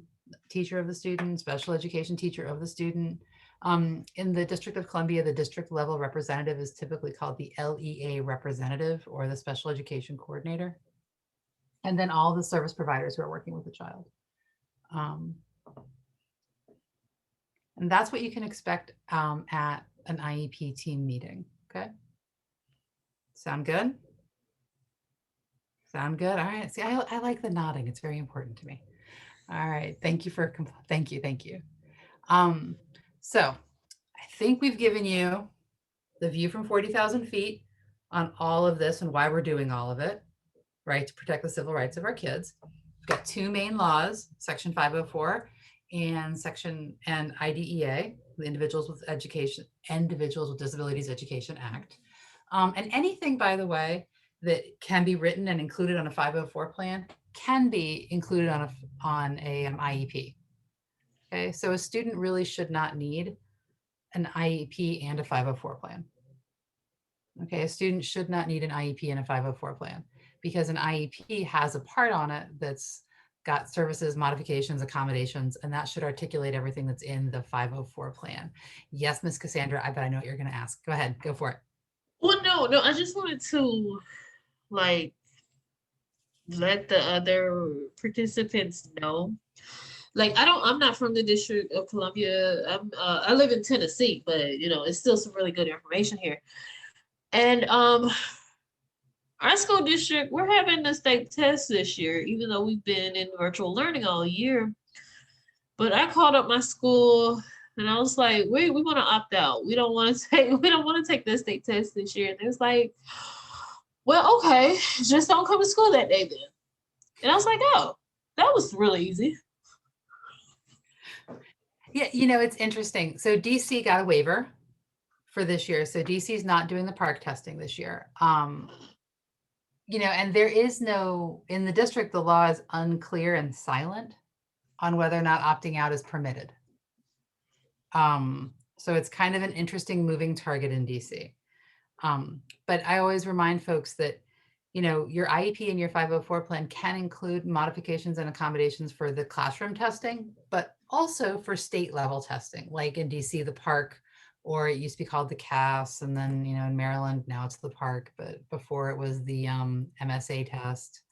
teacher of the student, special education teacher of the student. In the District of Columbia, the district level representative is typically called the LEA representative or the special education coordinator. And then all the service providers who are working with the child. And that's what you can expect at an IEP team meeting. Okay. Sound good? Sound good? All right. See, I like the nodding. It's very important to me. All right. Thank you for, thank you. So I think we've given you the view from 40,000 feet on all of this and why we're doing all of it, right? To protect the civil rights of our kids. We've got two main laws, Section 504 and IDEA, the Individuals with Disabilities Education Act. And anything, by the way, that can be written and included on a 504 plan can be included on a IEP. Okay, so a student really should not need an IEP and a 504 plan. Okay, a student should not need an IEP and a 504 plan because an IEP has a part on it that's got services, modifications, accommodations, and that should articulate everything that's in the 504 plan. Yes, Miss Cassandra, I bet I know what you're going to ask. Go ahead, go for it. Well, no, I just wanted to like let the other participants know. Like I'm not from the District of Columbia. I live in Tennessee, but it's still some really good information here. And our school district, we're having the state test this year, even though we've been in virtual learning all year. But I called up my school and I was like, we want to opt out. We don't want to take the state test this year. And it was like, well, okay, just don't come to school that day then. And I was like, oh, that was really easy. Yeah, it's interesting. So DC got a waiver for this year. So DC is not doing the park testing this year. And there is in the district, the law is unclear and silent on whether or not opting out is permitted. So it's kind of an interesting moving target in DC. But I always remind folks that, your IEP and your 504 plan can include modifications and accommodations for the classroom testing, but also for state level testing, like in DC, the park, or it used to be called the CAS. And then, in Maryland, now it's the park, but before it was the MSA test.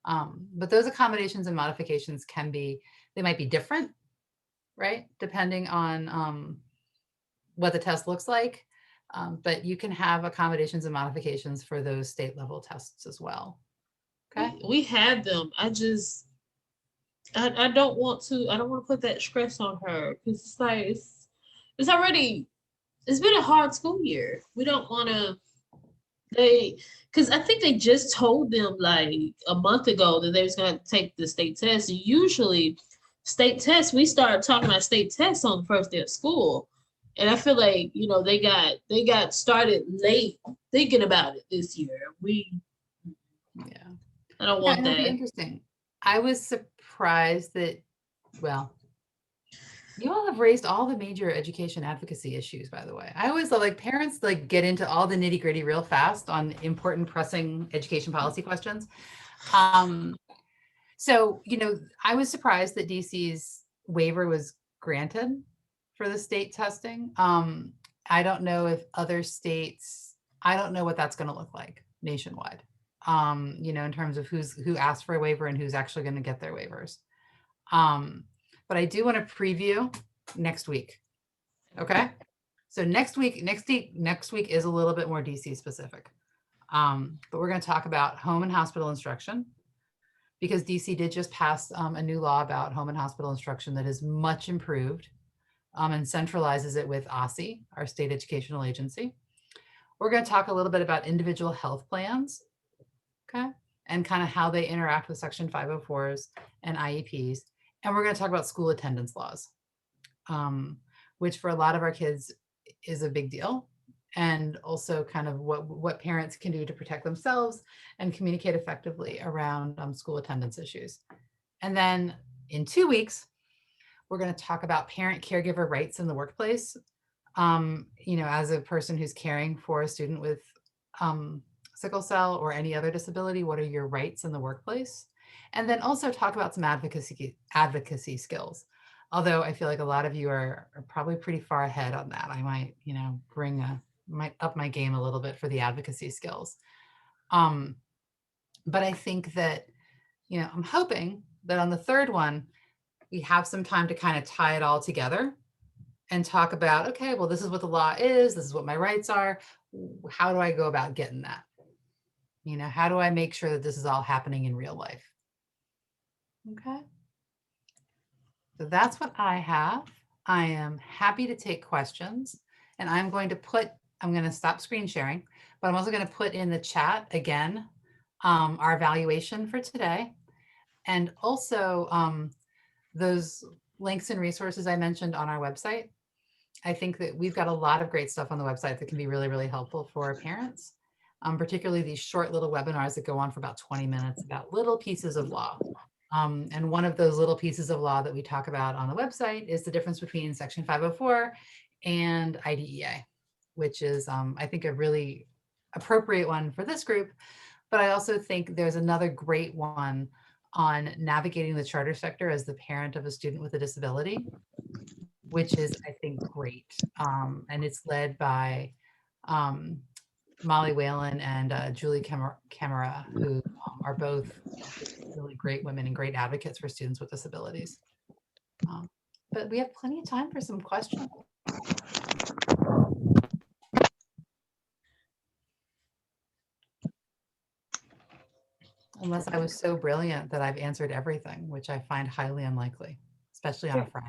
But those accommodations and modifications they might be different, right? Depending on what the test looks like. But you can have accommodations and modifications for those state level tests as well. Okay. We had them. I don't want to put that stress on her because it's like, it's been a hard school year. We don't want to, because I think they just told them like a month ago that they was going to take the state test. And usually state tests, we started talking about state tests on the first day of school. And I feel like, they got started late thinking about it this year. I don't want that. Interesting. I was surprised that, well, you all have raised all the major education advocacy issues, by the way. I always love parents get into all the nitty gritty real fast on important pressing education policy questions. So, I was surprised that DC's waiver was granted for the state testing. I don't know if other states, I don't know what that's going to look like nationwide, in terms of who asked for a waiver and who's actually going to get their waivers. But I do want to preview next week. Okay. So next week is a little bit more DC specific. But we're going to talk about home and hospital instruction because DC did just pass a new law about home and hospital instruction that is much improved and centralizes it with OSSI, our state educational agency. We're going to talk a little bit about individual health plans, okay, and kind of how they interact with Section 504s and IEPs. And we're going to talk about school attendance laws, which for a lot of our kids is a big deal. And also kind of what parents can do to protect themselves and communicate effectively around school attendance issues. And then in 2 weeks, we're going to talk about parent caregiver rights in the workplace. As a person who's caring for a student with sickle cell or any other disability, what are your rights in the workplace? And then also talk about some advocacy skills. Although I feel like a lot of you are probably pretty far ahead on that. I might, might up my game a little bit for the advocacy skills. But I think that, I'm hoping that on the third one, we have some time to kind of tie it all together and talk about, okay, well, this is what the law is. This is what my rights are. How do I go about getting that? How do I make sure that this is all happening in real life? Okay. So that's what I have. I am happy to take questions, and I'm going to stop screen sharing, but I'm also going to put in the chat again, our evaluation for today. And also those links and resources I mentioned on our website. I think that we've got a lot of great stuff on the website that can be really, really helpful for parents, particularly these short little webinars that go on for about 20 minutes about little pieces of law. And one of those little pieces of law that we talk about on the website is the difference between Section 504 and IDEA, which is, I think, a really appropriate one for this group. But I also think there's another great one on navigating the charter sector as the parent of a student with a disability, which is, I think, great. And it's led by Molly Whalen and Julie Camera, who are both really great women and great advocates for students with disabilities. But we have plenty of time for some questions. Unless I was so brilliant that I've answered everything, which I find highly unlikely, especially on a Friday.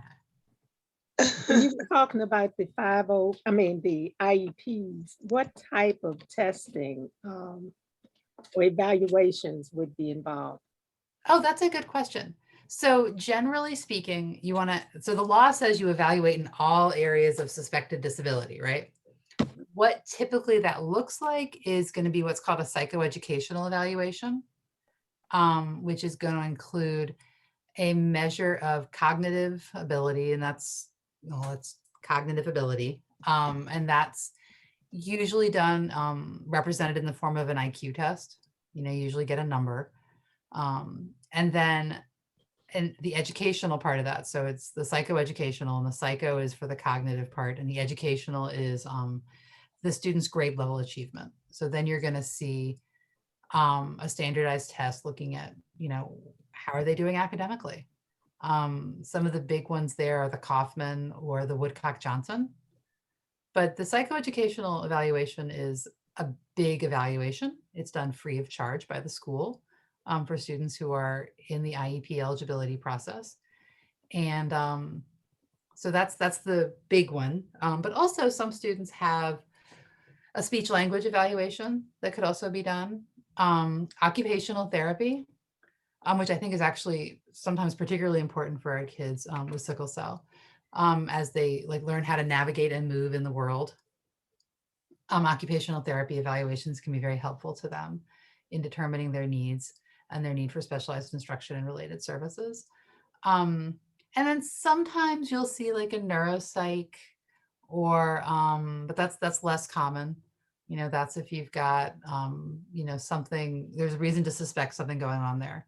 When you were talking about the the IEPs, what type of testing or evaluations would be involved? Oh, that's a good question. So generally speaking, so the law says you evaluate in all areas of suspected disability, right? What typically that looks like is going to be what's called a psychoeducational evaluation, which is going to include a measure of cognitive ability, and it's cognitive ability. And that's usually done, represented in the form of an IQ test. You usually get a number. And then the educational part of that. So it's the psychoeducational, and the psycho is for the cognitive part, and the educational is the student's grade level achievement. So then you're going to see a standardized test looking at, how are they doing academically? Some of the big ones there are the Kaufman or the Woodcock-Johnson. But the psychoeducational evaluation is a big evaluation. It's done free of charge by the school for students who are in the IEP eligibility process. And so that's the big one. But also some students have a speech language evaluation that could also be done. Occupational therapy, which I think is actually sometimes particularly important for our kids with sickle cell, as they learn how to navigate and move in the world. Occupational therapy evaluations can be very helppful to them in determining their needs and their need for specialized instruction and related services. And then sometimes you'll see a neuropsych, or but that's less common. That's if you've got something, there's a reason to suspect something going on there.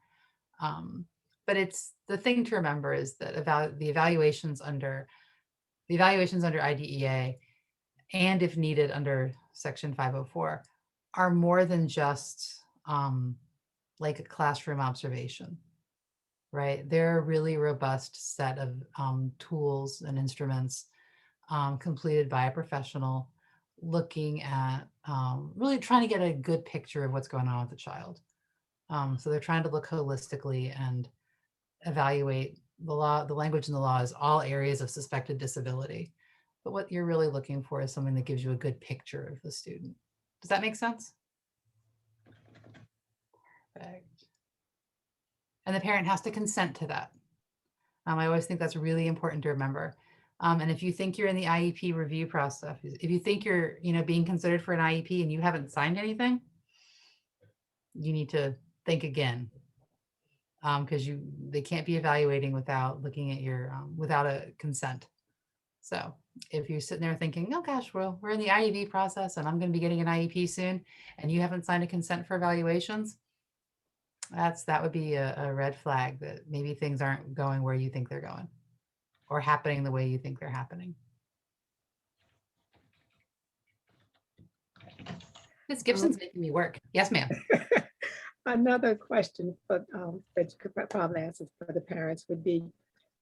But it's the thing to remember is that the evaluations under IDEA, and if needed under Section 504, are more than just like a classroom observation, right? They're a really robust set of tools and instruments completed by a professional, looking at really trying to get a good picture of what's going on with the child. So they're trying to look holistically and evaluate the language in the law is all areas of suspected disability. But what you're really looking for is something that gives you a good picture of the student. Does that make sense? Perfect. And the parent has to consent to that. I always think that's really important to remember. And if you think you're in the IEP review process, if you think you're being considered for an IEP and you haven't signed anything, you need to think again, because they can't be evaluating without looking at your without a consent. So if you're sitting there thinking, oh gosh, well, we're in the IEP process and I'm going to be getting an IEP soon, and you haven't signed a consent for evaluations, that would be a red flag that maybe things aren't going where you think they're going, or happening the way you think they're happening. Ms. Gibson's making me work. Yes, ma'am. Another question that you could probably answer for the parents would be,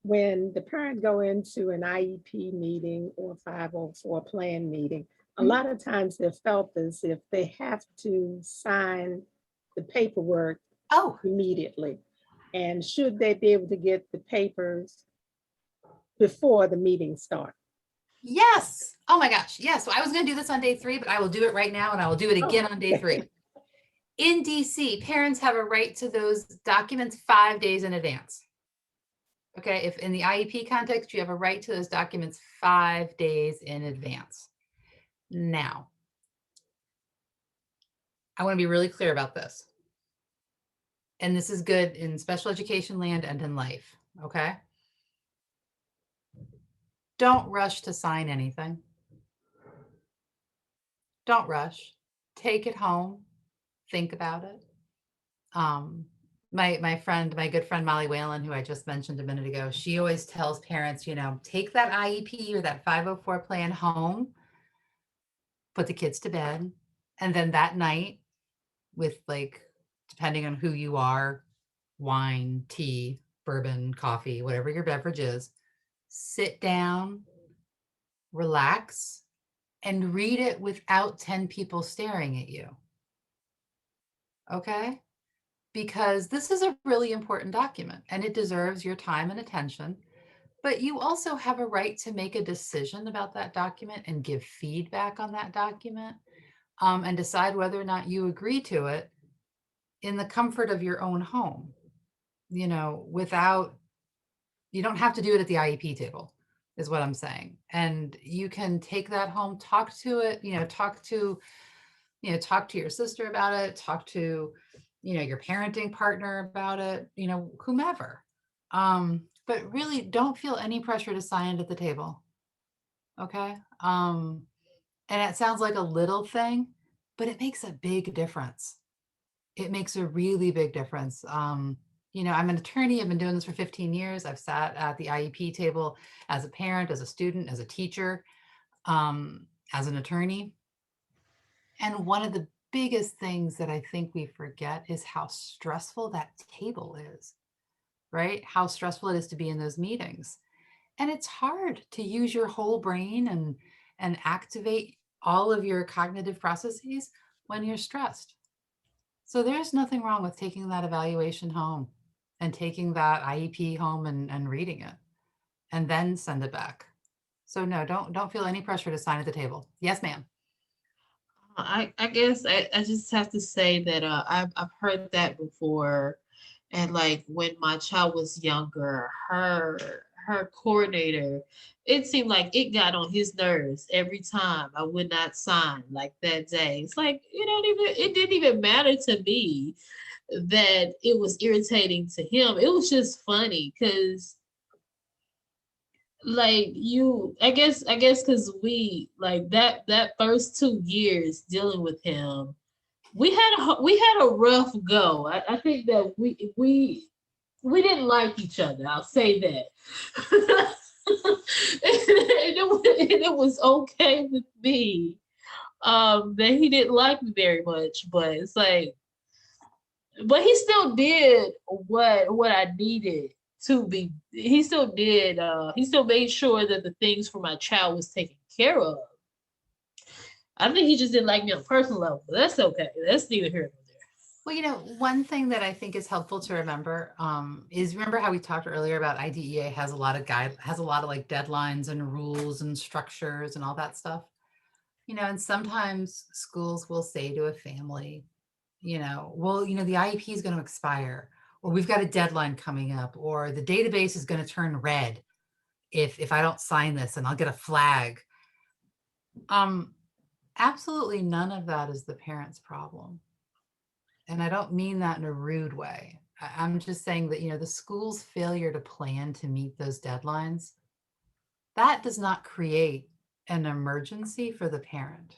when the parent go into an IEP meeting or 504 plan meeting, a lot of times they're felt as if they have to sign the paperwork immediately. And should they be able to get the papers before the meeting starts? Yes. Oh my gosh. Yes. So I was going to do this on day 3, but I will do it right now, and I will do it again on day 3. In DC, parents have a right to those documents 5 days in advance. Okay, if in the IEP context, you have a right to those documents 5 days in advance. Now, I want to be really clear about this. And this is good in special education land and in life, okay? Don't rush to sign anything. Don't rush. Take it home. Think about it. My good friend Molly Whalen, who I just mentioned a minute ago, she always tells parents, take that IEP or that 504 plan home, put the kids to bed, and then that night with, like, depending on who you are, wine, tea, bourbon, coffee, whatever your beverage is, sit down, relax, and read it without 10 people staring at you. Okay? Because this is a really important document and it deserves your time and attention. But you also have a right to make a decision about that document and give feedback on that document, and decide whether or not you agree to it in the comfort of your own home. You don't have to do it at the IEP table, is what I'm saying. And you can take that home, talk to it, talk to your sister about it, talk to, your parenting partner about it, whomever. But really don't feel any pressure to sign it at the table. Okay. And it sounds like a little thing, but it makes a big difference. It makes a really big difference. I'm an attorney. I've been doing this for 15 years. I've sat at the IEP table as a parent, as a student, as a teacher, as an attorney. And one of the biggest things that I think we forget is how stressful that table is, right? How stressful it is to be in those meetings. And it's hard to use your whole brain and activate all of your cognitive processes when you're stressed. So there's nothing wrong with taking that evaluation home and taking that IEP home and reading it and then send it back. So no, don't feel any pressure to sign at the table. Yes, ma'am. I guess I just have to say that I've heard that before, and like when my child was younger, her coordinator, it seemed like it got on his nerves every time I would not sign like that day. It's like it didn't even matter to me that it was irritating to him. It was just funny because like I guess because we like that first 2 years dealing with him, we had a rough go. I think that we didn't like each other, I'll say that. And it was okay with me that he didn't like me very much, but it's like, but he still did what I needed to be. He still did. He still made sure that the things for my child was taken care of. I think he just didn't like me on a personal level, but that's okay. That's neither here nor there. Well, one thing that I think is helpful to remember is remember how we talked earlier about IDEA has a lot of like deadlines and rules and structures and all that stuff. And sometimes schools will say to a family, well, the IEP is going to expire, or we've got a deadline coming up, or the database is going to turn red if I don't sign this and I'll get a flag. Absolutely none of that is the parent's problem. And I don't mean that in a rude way. I'm just saying that, the school's failure to plan to meet those deadlines, that does not create an emergency for the parent.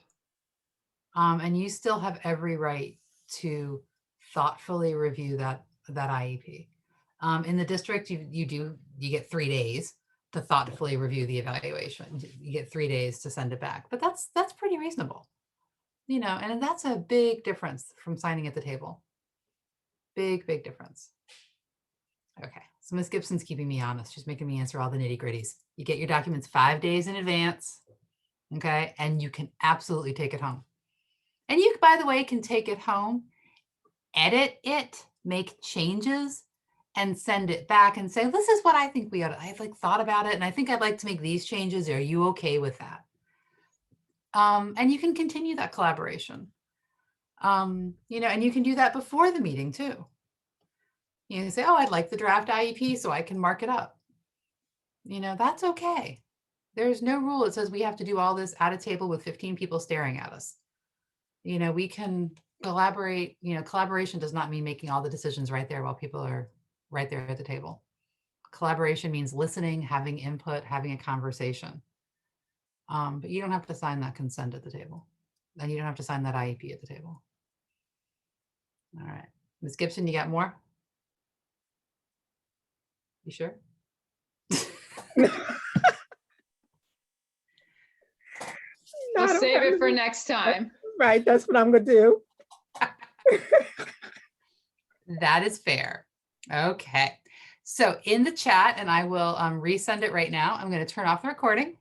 And you still have every right to thoughtfully review that IEP. In the district, you get 3 days to thoughtfully review the evaluation. You get 3 days to send it back, but that's pretty reasonable, and that's a big difference from signing at the table. Big difference. Okay, so Ms. Gibson's keeping me honest. She's making me answer all the nitty gritties. You get your documents 5 days in advance, okay, and you can absolutely take it home. And you, by the way, can take it home, edit it, make changes, and send it back and say, this is what I think I've like thought about it, and I think I'd like to make these changes. Are you okay with that? And you can continue that collaboration. And you can do that before the meeting too. You say, oh, I'd like the draft IEP so I can mark it up. That's okay. There's no rule that says we have to do all this at a table with 15 people staring at us. We can collaborate. Collaboration does not mean making all the decisions right there while people are right there at the table. Collaboration means listening, having input, having a conversation. But you don't have to sign that consent at the table. And you don't have to sign that IEP at the table. All right. Ms. Gibson, you got more? You sure? No, I We'll don't save have it for any- next time. Right, that's what I'm gonna do. That is fair. Okay. So in the chat, and I will resend it right now, I'm going to turn off the recording.